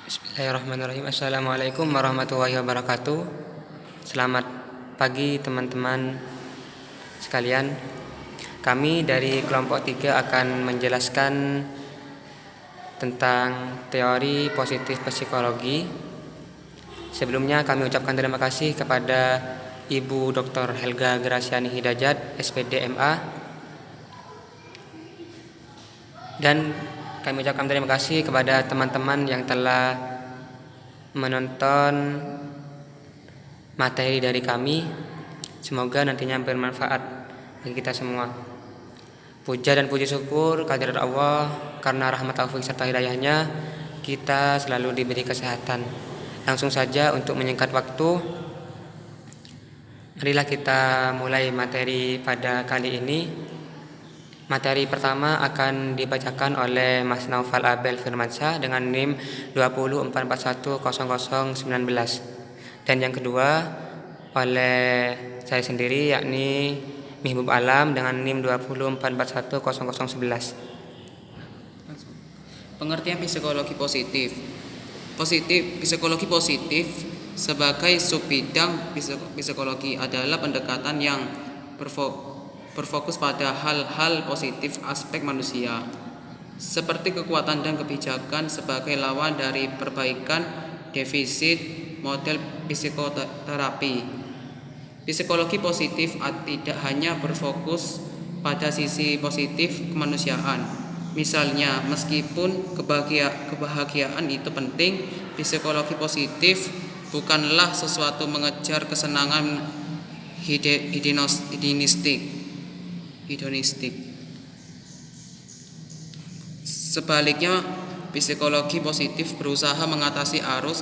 Bismillahirrahmanirrahim. Assalamualaikum warahmatullahi wabarakatuh. Selamat pagi teman-teman sekalian. Kami dari kelompok 3 akan menjelaskan tentang teori positif psikologi. Sebelumnya kami ucapkan terima kasih kepada Ibu Dr. Helga Graciani Hidayat, SPD MA. Dan kami ucapkan terima kasih kepada teman-teman yang telah menonton materi dari kami. Semoga nantinya bermanfaat bagi kita semua. Puja dan puji syukur kehadirat Allah, karena rahmat taufik serta hidayahnya kita selalu diberi kesehatan. Langsung saja untuk menyingkat waktu, marilah kita mulai materi pada kali ini. Materi pertama akan dibacakan oleh Mas Naufal Abel Firmansyah dengan NIM 204410019, dan yang kedua oleh saya sendiri yakni Mihbub Alam dengan NIM 204410011. Pengertian psikologi positif. Psikologi positif sebagai subbidang psikologi adalah pendekatan yang berfokus pada hal-hal positif aspek manusia, seperti kekuatan dan kebijakan sebagai lawan dari perbaikan defisit model psikoterapi. Psikologi positif tidak hanya berfokus pada sisi positif kemanusiaan. Misalnya, meskipun kebahagiaan itu penting, psikologi positif bukanlah sesuatu mengejar kesenangan hedonistik. Sebaliknya, psikologi positif berusaha mengatasi arus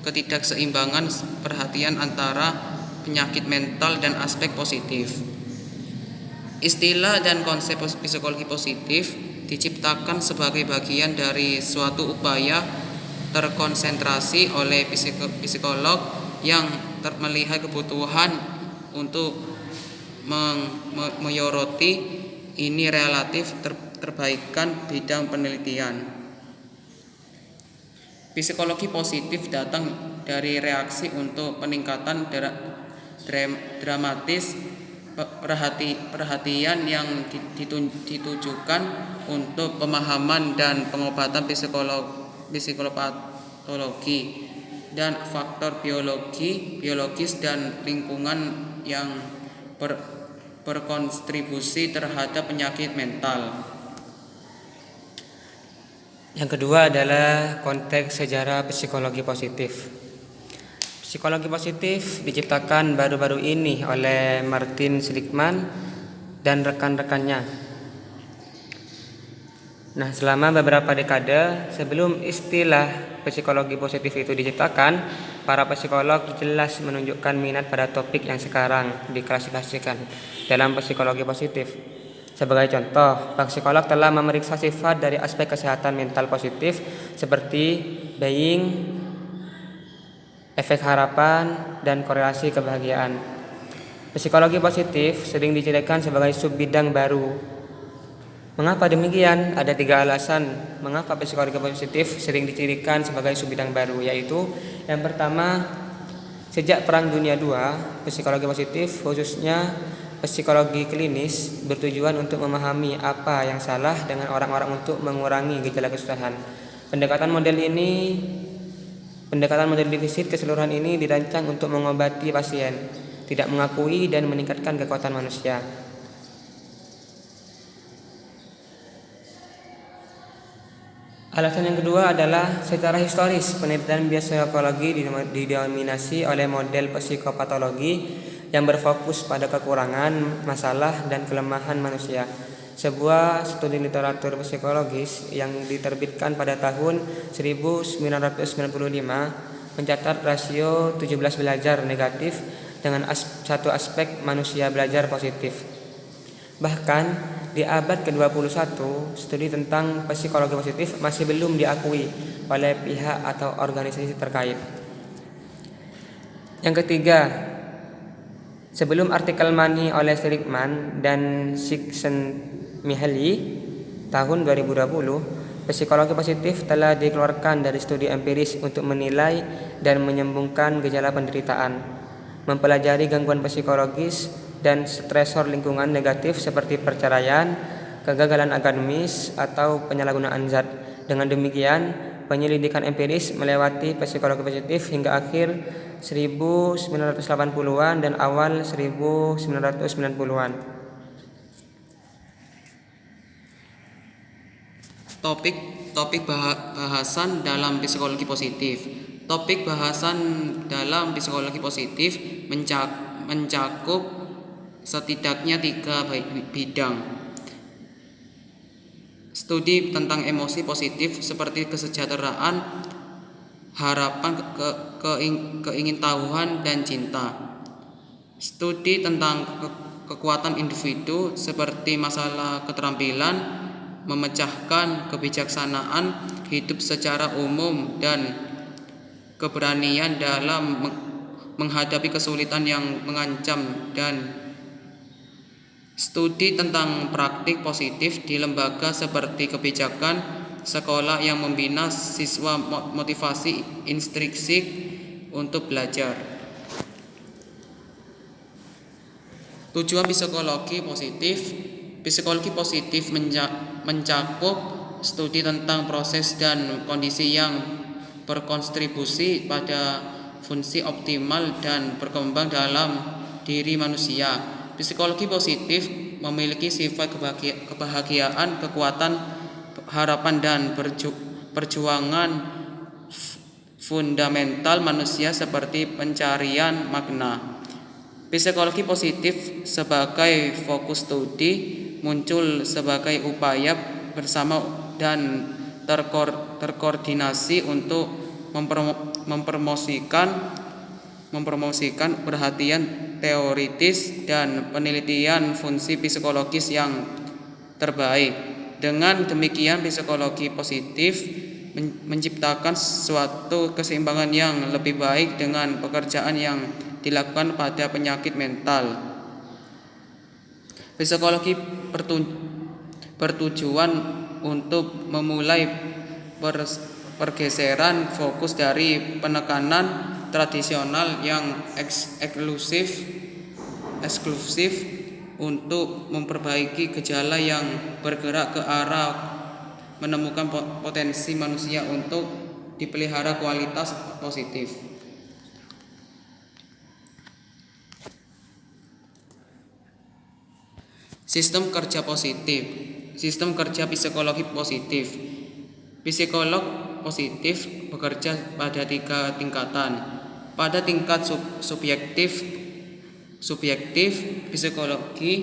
ketidakseimbangan perhatian antara penyakit mental dan aspek positif. Istilah dan konsep psikologi positif diciptakan sebagai bagian dari suatu upaya terkonsentrasi oleh psikolog yang melihat kebutuhan untuk menyoroti ini relatif perbaikan bidang penelitian. Psikologi positif datang dari reaksi untuk peningkatan dramatis perhatian yang ditujukan untuk pemahaman dan pengobatan psikopatologi dan faktor biologis dan lingkungan yang berkontribusi terhadap penyakit mental. Yang kedua adalah konteks sejarah psikologi positif. Psikologi positif diciptakan baru-baru ini oleh Martin Seligman dan rekan-rekannya. Nah, selama beberapa dekade sebelum istilah psikologi positif itu diciptakan, para psikolog jelas menunjukkan minat pada topik yang sekarang diklasifikasikan dalam psikologi positif. Sebagai contoh, para psikolog telah memeriksa sifat dari aspek kesehatan mental positif seperti buying, efek harapan, dan korelasi kebahagiaan. Psikologi positif sering dijadikan sebagai subbidang baru. Mengapa demikian? Ada 3 alasan mengapa psikologi positif sering dicirikan sebagai subbidang baru, yaitu yang pertama, sejak Perang Dunia II, psikologi positif khususnya psikologi klinis bertujuan untuk memahami apa yang salah dengan orang-orang untuk mengurangi gejala kesusahan. Pendekatan model defisit keseluruhan ini dirancang untuk mengobati pasien, tidak mengakui dan meningkatkan kekuatan manusia. Alasan yang kedua adalah secara historis penelitian biopsikologi didominasi oleh model psikopatologi yang berfokus pada kekurangan, masalah, dan kelemahan manusia. Sebuah studi literatur psikologis yang diterbitkan pada tahun 1995 mencatat rasio 17 belajar negatif dengan satu aspek manusia belajar positif. Bahkan di abad ke-21, studi tentang psikologi positif masih belum diakui oleh pihak atau organisasi terkait. Yang ketiga, sebelum artikel Money oleh Seligman dan Csikszentmihalyi tahun 2020, Psikologi positif telah dikeluarkan dari studi empiris untuk menilai dan menyembuhkan gejala penderitaan, mempelajari gangguan psikologis dan stresor lingkungan negatif seperti perceraian, kegagalan akademis, atau penyalahgunaan zat. Dengan demikian, penyelidikan empiris melewati psikologi positif hingga akhir 1980-an dan awal 1990-an. Topik bahasan dalam psikologi positif. Topik bahasan dalam psikologi positif mencakup setidaknya 3 bidang. Studi tentang emosi positif seperti kesejahteraan, harapan, keingintahuan, dan cinta. Studi tentang kekuatan individu seperti masalah keterampilan, memecahkan, kebijaksanaan, hidup secara umum, dan keberanian dalam menghadapi kesulitan yang mengancam, dan studi tentang praktik positif di lembaga seperti kebijakan sekolah yang membina siswa motivasi intrinsik untuk belajar. Tujuan psikologi positif. Psikologi positif mencakup studi tentang proses dan kondisi yang berkontribusi pada fungsi optimal dan berkembang dalam diri manusia. Psikologi positif memiliki sifat kebahagiaan, kekuatan, harapan, dan perjuangan fundamental manusia seperti pencarian makna. Psikologi positif sebagai fokus studi muncul sebagai upaya bersama dan terkoordinasi untuk mempromosikan perhatian teoritis dan penelitian fungsi psikologis yang terbaik. Dengan demikian, psikologi positif menciptakan suatu keseimbangan yang lebih baik dengan pekerjaan yang dilakukan pada penyakit mental. Psikologi bertujuan untuk memulai pergeseran fokus dari penekanan tradisional yang eksklusif untuk memperbaiki gejala yang bergerak ke arah menemukan potensi manusia untuk dipelihara kualitas positif. Sistem kerja positif. Sistem kerja psikologi positif. Psikolog positif bekerja pada 3 tingkatan. Pada tingkat subjektif psikologi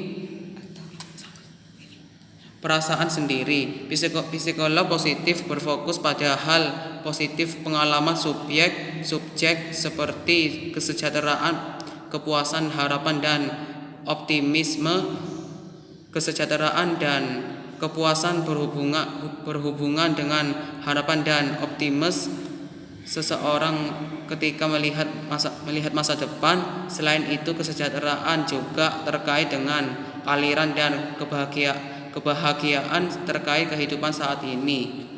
perasaan sendiri. Psikolog positif berfokus pada hal positif pengalaman subjek seperti kesejahteraan, kepuasan, harapan, dan optimisme. Kesejahteraan dan kepuasan berhubungan dengan harapan dan optimis seseorang ketika melihat masa depan. Selain itu, kesejahteraan juga terkait dengan aliran dan kebahagiaan terkait kehidupan saat ini.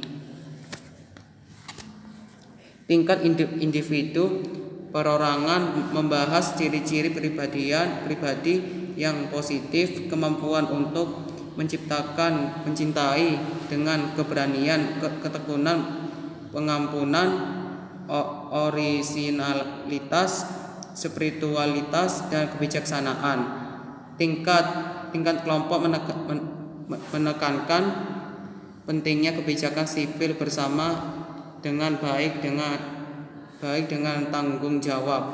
Tingkat individu perorangan membahas ciri-ciri pribadi yang positif, kemampuan untuk menciptakan, mencintai dengan keberanian, ketekunan, pengampunan, orisinalitas, spiritualitas, dan kebijaksanaan. Tingkat kelompok menekankan pentingnya kebijakan sipil bersama dengan baik dengan tanggung jawab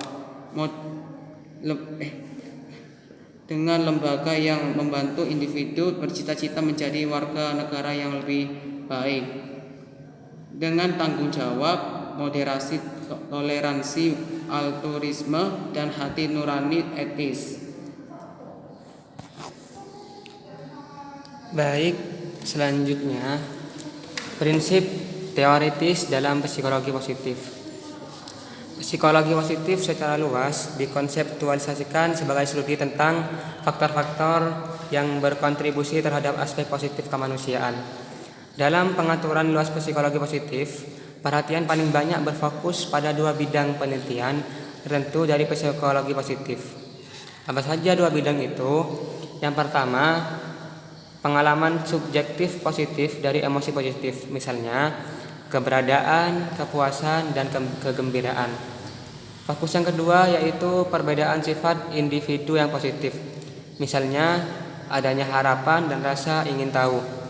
dengan lembaga yang membantu individu bercita-cita menjadi warga negara yang lebih baik dengan tanggung jawab, moderasi, toleransi, altruisme, dan hati nurani etis. Baik, selanjutnya prinsip teoritis dalam psikologi positif. Psikologi positif secara luas dikonseptualisasikan sebagai studi tentang faktor-faktor yang berkontribusi terhadap aspek positif kemanusiaan. Dalam pengaturan luas psikologi positif, perhatian paling banyak berfokus pada dua bidang penelitian tertentu dari psikologi positif. Apa saja dua bidang itu? Yang pertama, pengalaman subjektif positif dari emosi positif, misalnya keberadaan, kepuasan, dan kegembiraan. Fokus yang kedua yaitu perbedaan sifat individu yang positif, misalnya adanya harapan dan rasa ingin tahu.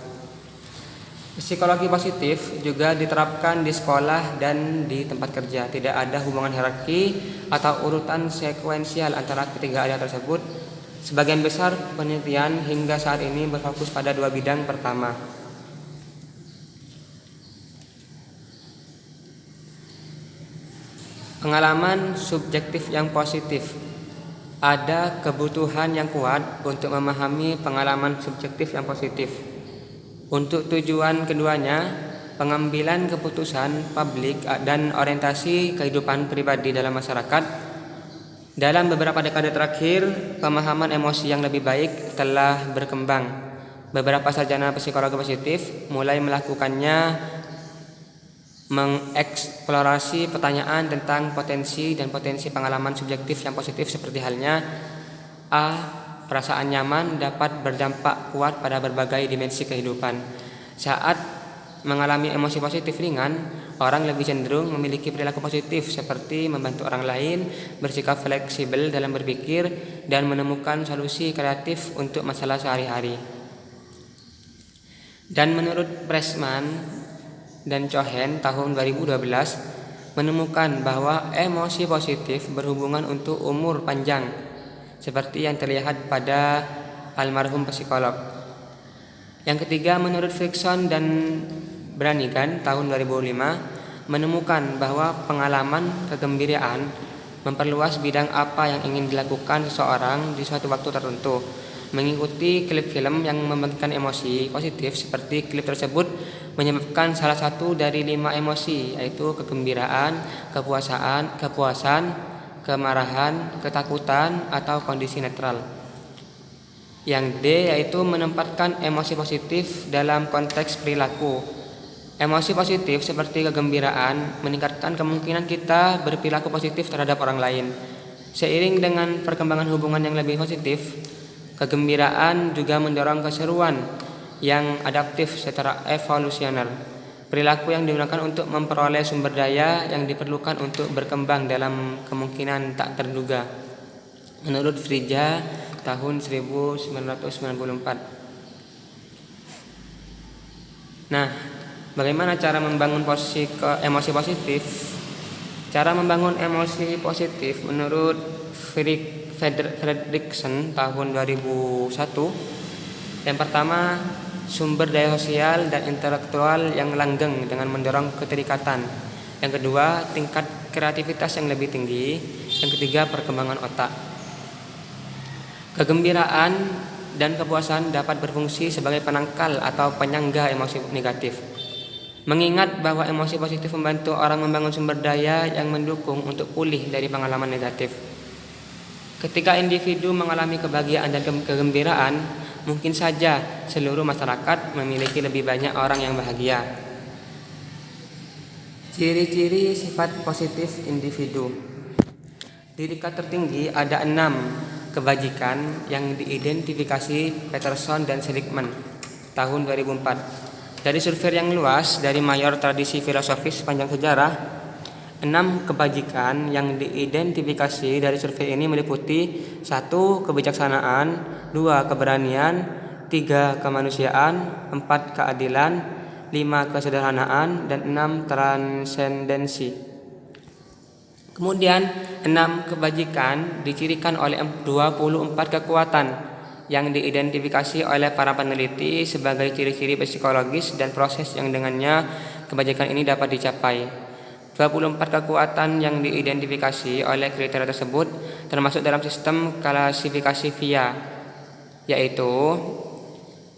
Psikologi positif juga diterapkan di sekolah dan di tempat kerja. Tidak ada hubungan hierarki atau urutan sekuensial antara ketiga area tersebut. Sebagian besar penelitian hingga saat ini berfokus pada dua bidang pertama. Pengalaman subjektif yang positif. Ada kebutuhan yang kuat untuk memahami pengalaman subjektif yang positif. Untuk tujuan keduanya, pengambilan keputusan publik dan orientasi kehidupan pribadi dalam masyarakat. Dalam beberapa dekade terakhir, pemahaman emosi yang lebih baik telah berkembang. Beberapa sarjana psikologi positif mulai melakukannya, mengeksplorasi pertanyaan tentang potensi dan potensi pengalaman subjektif yang positif, seperti halnya A. Perasaan nyaman dapat berdampak kuat pada berbagai dimensi kehidupan. Saat mengalami emosi positif ringan, orang lebih cenderung memiliki perilaku positif seperti membantu orang lain, bersikap fleksibel dalam berpikir, dan menemukan solusi kreatif untuk masalah sehari-hari. Dan menurut Pressman dan Cohen tahun 2012 menemukan bahwa emosi positif berhubungan untuk umur panjang, seperti yang terlihat pada almarhum psikolog. Yang ketiga, menurut Frickson dan Branigan tahun 2005 menemukan bahwa pengalaman kegembiraan memperluas bidang apa yang ingin dilakukan seseorang di suatu waktu tertentu. Mengikuti klip film yang membagikan emosi positif seperti klip tersebut menyebabkan salah satu dari 5 emosi, yaitu kegembiraan, kepuasan, kemarahan, ketakutan, atau kondisi netral. Yang D yaitu menempatkan emosi positif dalam konteks perilaku. Emosi positif seperti kegembiraan meningkatkan kemungkinan kita berperilaku positif terhadap orang lain. Seiring dengan perkembangan hubungan yang lebih positif, kegembiraan juga mendorong keseruan yang adaptif secara evolusioner. Perilaku yang digunakan untuk memperoleh sumber daya yang diperlukan untuk berkembang dalam kemungkinan tak terduga. Menurut Frija tahun 1994. Nah, bagaimana cara membangun emosi positif? Cara membangun emosi positif menurut Fredrickson tahun 2001. Yang pertama, sumber daya sosial dan intelektual yang langgeng dengan mendorong keterikatan. Yang kedua, tingkat kreativitas yang lebih tinggi. Yang ketiga, perkembangan otak. Kegembiraan dan kepuasan dapat berfungsi sebagai penangkal atau penyangga emosi negatif. Mengingat bahwa emosi positif membantu orang membangun sumber daya yang mendukung untuk pulih dari pengalaman negatif. Ketika individu mengalami kebahagiaan dan kegembiraan, mungkin saja seluruh masyarakat memiliki lebih banyak orang yang bahagia. Ciri-ciri sifat positif individu. Di tingkat tertinggi ada 6 kebajikan yang diidentifikasi Peterson dan Seligman tahun 2004. Dari survei yang luas dari mayor tradisi filosofis sepanjang sejarah, 6 kebajikan yang diidentifikasi dari survei ini meliputi 1. Kebijaksanaan, 2. Keberanian, 3. Kemanusiaan, 4. Keadilan, 5. Kesederhanaan, dan 6. Transendensi. Kemudian 6 kebajikan dicirikan oleh 24 kekuatan yang diidentifikasi oleh para peneliti sebagai ciri-ciri psikologis dan proses yang dengannya kebajikan ini dapat dicapai. 24 kekuatan yang diidentifikasi oleh kriteria tersebut termasuk dalam sistem klasifikasi VIA, yaitu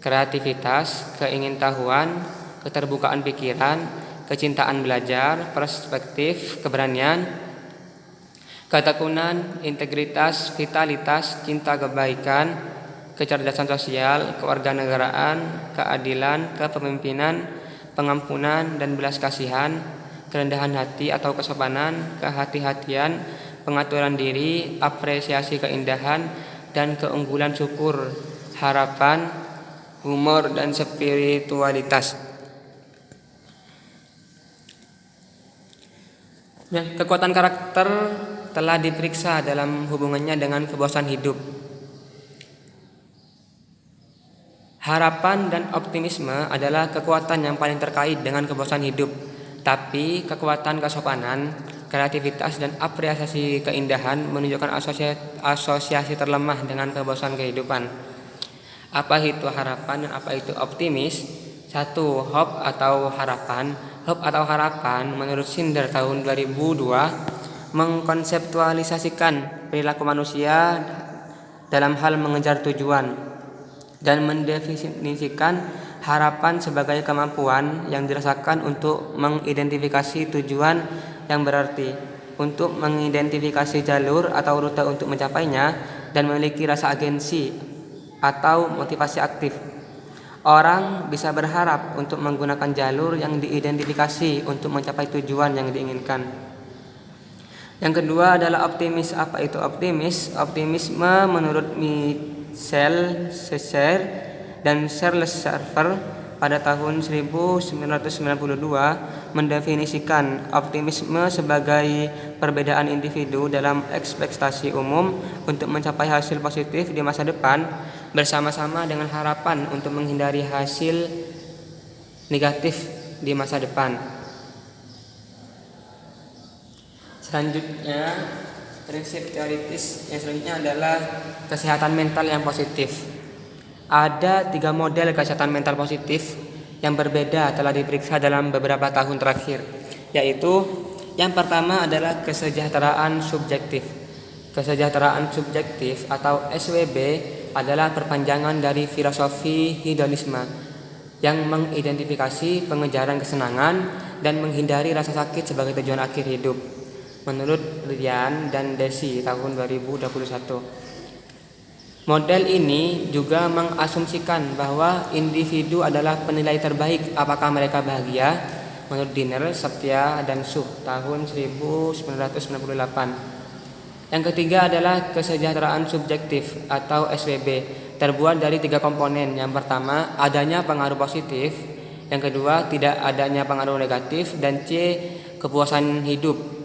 kreativitas, keingintahuan, keterbukaan pikiran, kecintaan belajar, perspektif, keberanian, ketekunan, integritas, vitalitas, cinta kebaikan, kecerdasan sosial, kewarganegaraan, keadilan, kepemimpinan, pengampunan dan belas kasihan, kerendahan hati atau kesopanan, kehati-hatian, pengaturan diri, apresiasi keindahan dan keunggulan, syukur, harapan, humor dan spiritualitas. Kekuatan karakter telah diperiksa dalam hubungannya dengan kepuasan hidup. Harapan dan optimisme adalah kekuatan yang paling terkait dengan kepuasan hidup, tapi kekuatan kesopanan, kreativitas dan apresiasi keindahan menunjukkan asosiasi terlemah dengan kepuasan kehidupan. Apa itu harapan dan apa itu optimis? 1. Hope atau harapan. Hope atau harapan menurut Sinder tahun 2002 mengkonseptualisasikan perilaku manusia dalam hal mengejar tujuan dan mendefinisikan harapan sebagai kemampuan yang dirasakan untuk mengidentifikasi tujuan yang berarti, untuk mengidentifikasi jalur atau rute untuk mencapainya, dan memiliki rasa agensi atau motivasi aktif. Orang bisa berharap untuk menggunakan jalur yang diidentifikasi untuk mencapai tujuan yang diinginkan. Yang kedua adalah optimis. Apa itu optimis? Optimisme menurut Michel Serres dan Charles Server pada tahun 1992 mendefinisikan optimisme sebagai perbedaan individu dalam ekspektasi umum untuk mencapai hasil positif di masa depan bersama-sama dengan harapan untuk menghindari hasil negatif di masa depan. Selanjutnya, prinsip teoritis yang selanjutnya adalah kesehatan mental yang positif. Ada 3 model kesehatan mental positif yang berbeda telah diperiksa dalam beberapa tahun terakhir, yaitu yang pertama adalah kesejahteraan subjektif. Kesejahteraan subjektif atau SWB adalah perpanjangan dari filosofi hedonisme yang mengidentifikasi pengejaran kesenangan dan menghindari rasa sakit sebagai tujuan akhir hidup. Menurut Ryan dan Deci tahun 2021. Model ini juga mengasumsikan bahwa individu adalah penilai terbaik apakah mereka bahagia. Menurut Diner, Septia dan Suh tahun 1998. Yang ketiga adalah kesejahteraan subjektif atau SWB, terbuat dari 3 komponen. Yang pertama, adanya pengaruh positif. Yang kedua, tidak adanya pengaruh negatif. Dan C, kepuasan hidup.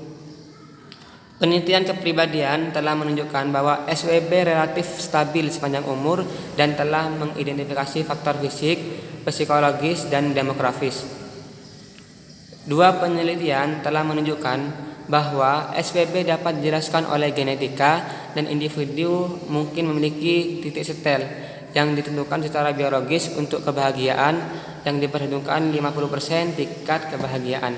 Penelitian kepribadian telah menunjukkan bahwa SWB relatif stabil sepanjang umur dan telah mengidentifikasi faktor fisik, psikologis, dan demografis. 2 penelitian telah menunjukkan bahwa SWB dapat dijelaskan oleh genetika dan individu mungkin memiliki titik setel yang ditentukan secara biologis untuk kebahagiaan yang diperhitungkan 50% tingkat kebahagiaan.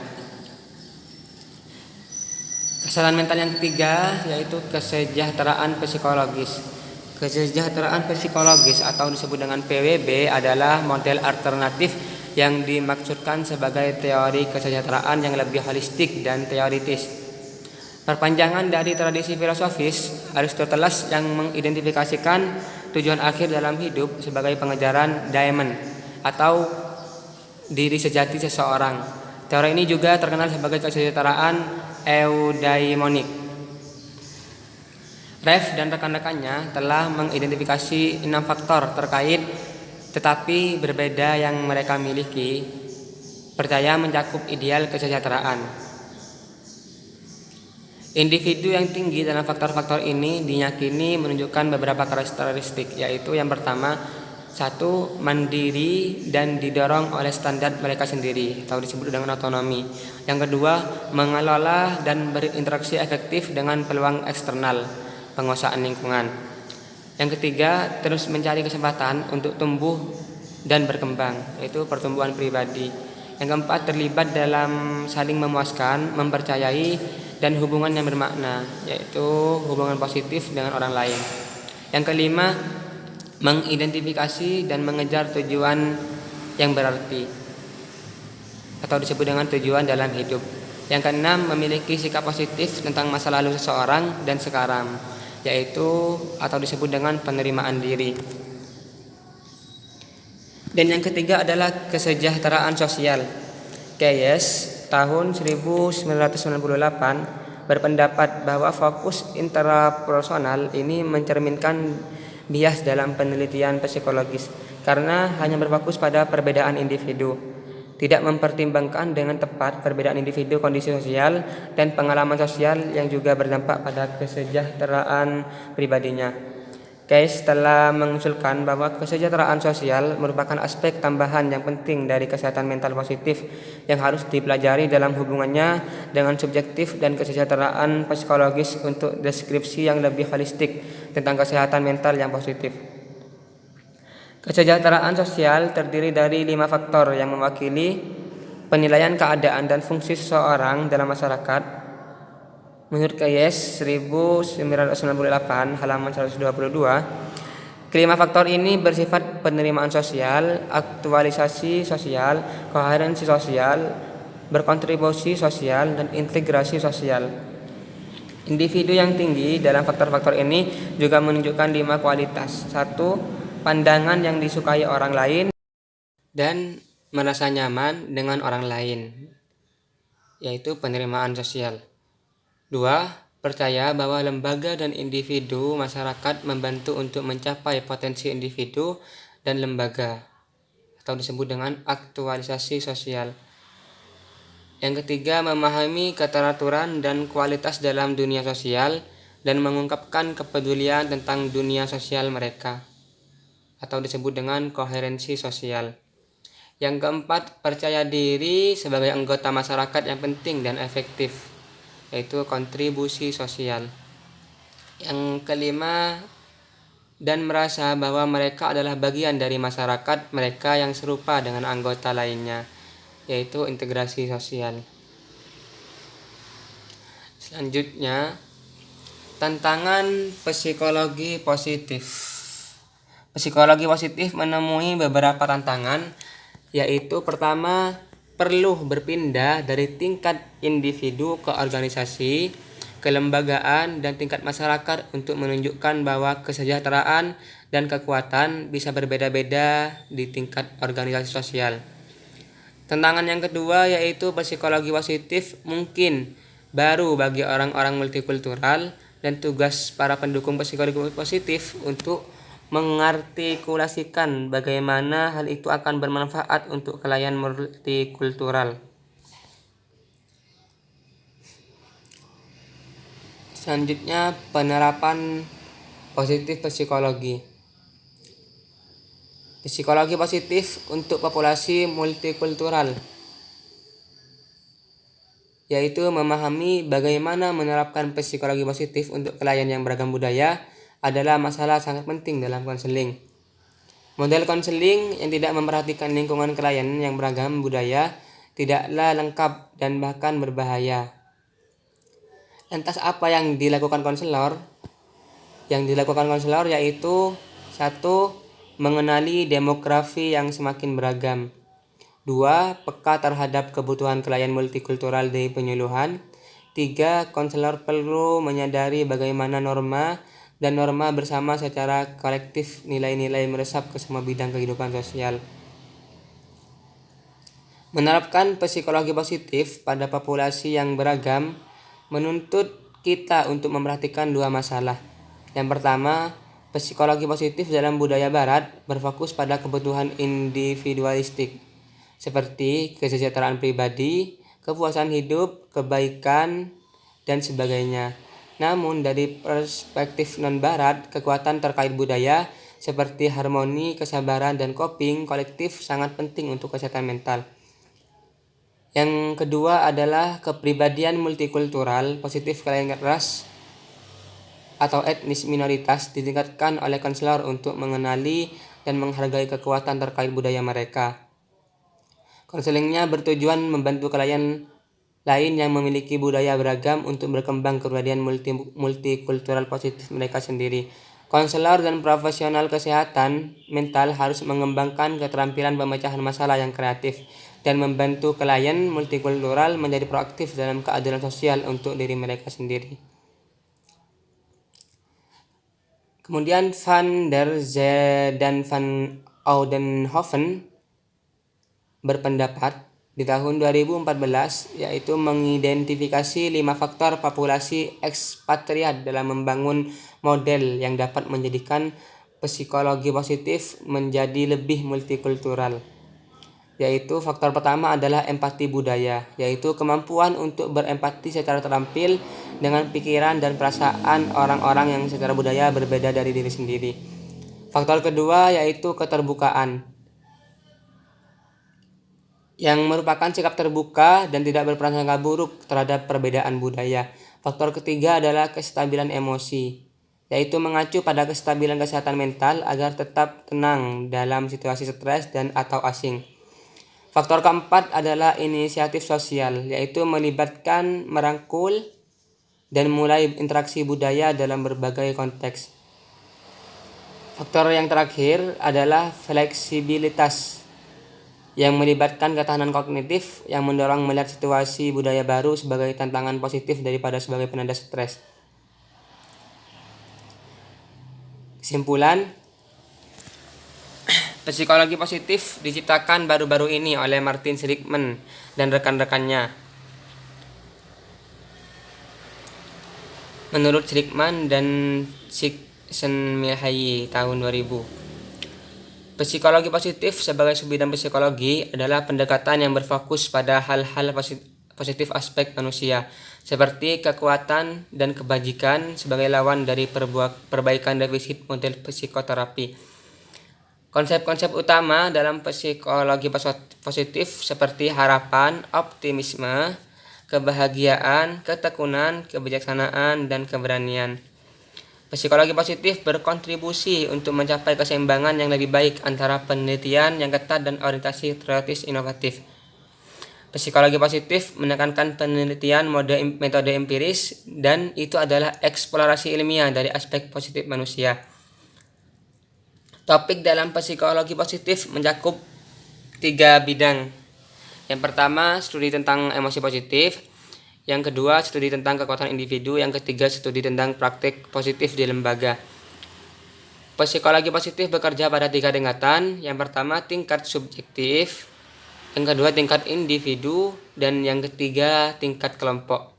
Kesehatan mental yang ketiga yaitu kesejahteraan psikologis. Kesejahteraan psikologis atau disebut dengan PWB adalah model alternatif yang dimaksudkan sebagai teori kesejahteraan yang lebih holistik dan teoritis. Perpanjangan dari tradisi filosofis Aristoteles yang mengidentifikasikan tujuan akhir dalam hidup sebagai pengejaran daemon atau diri sejati seseorang. Teori ini juga terkenal sebagai kesejahteraan eudaimonik. Rev dan rekan-rekannya telah mengidentifikasi 6 faktor terkait tetapi berbeda yang mereka miliki, percaya mencakup ideal kesejahteraan. Individu yang tinggi dalam faktor-faktor ini diyakini menunjukkan beberapa karakteristik, yaitu yang pertama, 1. Mandiri dan didorong oleh standar mereka sendiri atau disebut dengan otonomi. Yang kedua, mengelola dan berinteraksi efektif dengan peluang eksternal, penguasaan lingkungan. Yang ketiga, terus mencari kesempatan untuk tumbuh dan berkembang, yaitu pertumbuhan pribadi. Yang keempat, terlibat dalam saling memuaskan, mempercayai, dan hubungan yang bermakna, yaitu hubungan positif dengan orang lain. Yang kelima, mengidentifikasi dan mengejar tujuan yang berarti, atau disebut dengan tujuan dalam hidup. Yang keenam, memiliki sikap positif tentang masa lalu seseorang dan sekarang, yaitu atau disebut dengan penerimaan diri. Dan yang ketiga adalah kesejahteraan sosial. Keyes tahun 1998 berpendapat bahwa fokus intrapersonal ini mencerminkan bias dalam penelitian psikologis karena hanya berfokus pada perbedaan individu, tidak mempertimbangkan dengan tepat perbedaan individu, kondisi sosial, dan pengalaman sosial yang juga berdampak pada kesejahteraan pribadinya. Case telah mengusulkan bahwa kesejahteraan sosial merupakan aspek tambahan yang penting dari kesehatan mental positif yang harus dipelajari dalam hubungannya dengan subjektif dan kesejahteraan psikologis untuk deskripsi yang lebih holistik tentang kesehatan mental yang positif. Kesejahteraan sosial terdiri dari 5 faktor yang mewakili penilaian keadaan dan fungsi seseorang dalam masyarakat. Menurut Keyes 1998 halaman 122, kelima faktor ini bersifat penerimaan sosial, aktualisasi sosial, koherensi sosial, berkontribusi sosial, dan integrasi sosial. Individu yang tinggi dalam faktor-faktor ini juga menunjukkan 5 kualitas. 1. Pandangan yang disukai orang lain dan merasa nyaman dengan orang lain, yaitu penerimaan sosial. 2. Percaya bahwa lembaga dan individu masyarakat membantu untuk mencapai potensi individu dan lembaga, atau disebut dengan aktualisasi sosial. Yang ketiga, memahami keteraturan dan kualitas dalam dunia sosial dan mengungkapkan kepedulian tentang dunia sosial mereka, atau disebut dengan koherensi sosial. Yang keempat, percaya diri sebagai anggota masyarakat yang penting dan efektif, yaitu kontribusi sosial. Yang kelima, dan merasa bahwa mereka adalah bagian dari masyarakat mereka yang serupa dengan anggota lainnya, yaitu integrasi sosial. Selanjutnya, tantangan psikologi positif. Psikologi positif menemui beberapa tantangan, yaitu pertama, perlu berpindah dari tingkat individu ke organisasi, kelembagaan, dan tingkat masyarakat untuk menunjukkan bahwa kesejahteraan dan kekuatan bisa berbeda-beda di tingkat organisasi sosial. Tantangan yang kedua yaitu psikologi positif mungkin baru bagi orang-orang multikultural, dan tugas para pendukung psikologi positif untuk mengartikulasikan bagaimana hal itu akan bermanfaat untuk klien multikultural. Selanjutnya, penerapan positif psikologi. Psikologi positif untuk populasi multikultural, yaitu memahami bagaimana menerapkan psikologi positif untuk klien yang beragam budaya adalah masalah sangat penting dalam konseling. Model konseling yang tidak memperhatikan lingkungan klien yang beragam budaya tidaklah lengkap dan bahkan berbahaya. Lantas apa yang dilakukan konselor? Yang dilakukan konselor yaitu 1. Mengenali demografi yang semakin beragam. 2. Peka terhadap kebutuhan klien multikultural di penyuluhan. 3. Konselor perlu menyadari bagaimana norma bersama secara kolektif nilai-nilai meresap ke semua bidang kehidupan sosial. Menerapkan psikologi positif pada populasi yang beragam menuntut kita untuk memperhatikan 2 masalah. Yang pertama, psikologi positif dalam budaya barat berfokus pada kebutuhan individualistik, seperti kesejahteraan pribadi, kepuasan hidup, kebaikan, dan sebagainya. Namun dari perspektif non-barat, kekuatan terkait budaya seperti harmoni, kesabaran, dan coping kolektif sangat penting untuk kesehatan mental. Yang kedua adalah kepribadian multikultural positif klien ras atau etnis minoritas ditingkatkan oleh konselor untuk mengenali dan menghargai kekuatan terkait budaya mereka. Konselingnya bertujuan membantu klien lain yang memiliki budaya beragam untuk berkembang kepribadian multikultural positif mereka sendiri. Konselor dan profesional kesehatan mental harus mengembangkan keterampilan pemecahan masalah yang kreatif dan membantu klien multikultural menjadi proaktif dalam keadilan sosial untuk diri mereka sendiri. Kemudian Van der Zee dan Van Oudenhoven berpendapat di tahun 2014 yaitu mengidentifikasi 5 faktor populasi ekspatriat dalam membangun model yang dapat menjadikan psikologi positif menjadi lebih multikultural. Yaitu faktor pertama adalah empati budaya, yaitu kemampuan untuk berempati secara terampil dengan pikiran dan perasaan orang-orang yang secara budaya berbeda dari diri sendiri. Faktor kedua yaitu keterbukaan, yang merupakan sikap terbuka dan tidak berprasangka buruk terhadap perbedaan budaya. Faktor ketiga adalah kestabilan emosi, yaitu mengacu pada kestabilan kesehatan mental agar tetap tenang dalam situasi stres dan atau asing. Faktor keempat adalah inisiatif sosial, yaitu melibatkan, merangkul, dan mulai interaksi budaya dalam berbagai konteks. Faktor yang terakhir adalah fleksibilitas, yang melibatkan ketahanan kognitif yang mendorong melihat situasi budaya baru sebagai tantangan positif daripada sebagai penanda stres. Kesimpulan, psikologi positif diciptakan baru-baru ini oleh Martin Seligman dan rekan-rekannya. Menurut Seligman dan Csikszentmihalyi tahun 2000. Psikologi positif sebagai subbidang psikologi adalah pendekatan yang berfokus pada hal-hal positif aspek manusia, seperti kekuatan dan kebajikan sebagai lawan dari perbaikan defisit model psikoterapi. Konsep-konsep utama dalam psikologi positif seperti harapan, optimisme, kebahagiaan, ketekunan, kebijaksanaan, dan keberanian. Psikologi positif berkontribusi untuk mencapai keseimbangan yang lebih baik antara penelitian yang ketat dan orientasi teoritis inovatif. Psikologi positif menekankan penelitian metode empiris dan itu adalah eksplorasi ilmiah dari aspek positif manusia. Topik dalam psikologi positif mencakup 3 bidang. Yang pertama, studi tentang emosi positif. Yang kedua, studi tentang kekuatan individu. Yang ketiga, studi tentang praktik positif di lembaga. Psikologi positif bekerja pada 3 tingkatan. Yang pertama, tingkat subjektif. Yang kedua, tingkat individu. Dan yang ketiga, tingkat kelompok.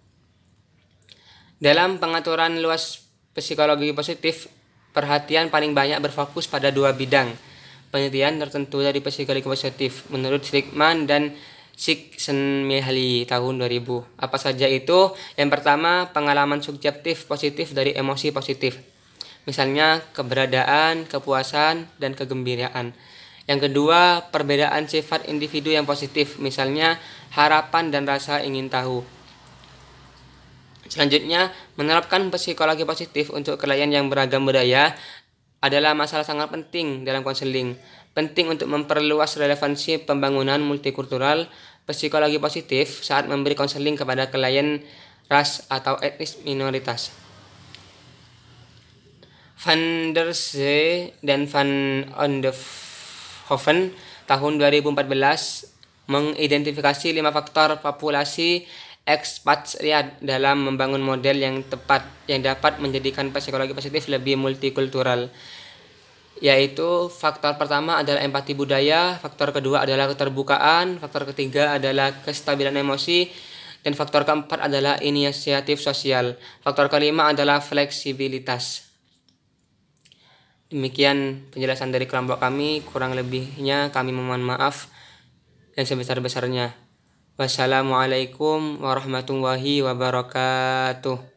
Dalam pengaturan luas psikologi positif, perhatian paling banyak berfokus pada 2 bidang penelitian tertentu dari psikologi positif menurut Seligman dan Csikszentmihalyi tahun 2000. Apa saja itu? Yang pertama, pengalaman subjektif positif dari emosi positif. Misalnya keberadaan, kepuasan, dan kegembiraan. Yang kedua, perbedaan sifat individu yang positif. Misalnya harapan dan rasa ingin tahu. Selanjutnya, menerapkan psikologi positif untuk klien yang beragam budaya adalah masalah sangat penting dalam konseling. Penting untuk memperluas relevansi pembangunan multikultural psikologi positif saat memberi konseling kepada klien ras atau etnis minoritas. Van der Zee dan Van Oudenhoven tahun 2014 mengidentifikasi 5 faktor populasi ekspatriat dalam membangun model yang tepat yang dapat menjadikan psikologi positif lebih multikultural. Yaitu faktor pertama adalah empati budaya, faktor kedua adalah keterbukaan, faktor ketiga adalah kestabilan emosi, dan faktor keempat adalah inisiatif sosial. Faktor kelima adalah fleksibilitas. Demikian penjelasan dari kelompok kami, kurang lebihnya kami memohon maaf yang sebesar-besarnya. Wassalamualaikum warahmatullahi wabarakatuh.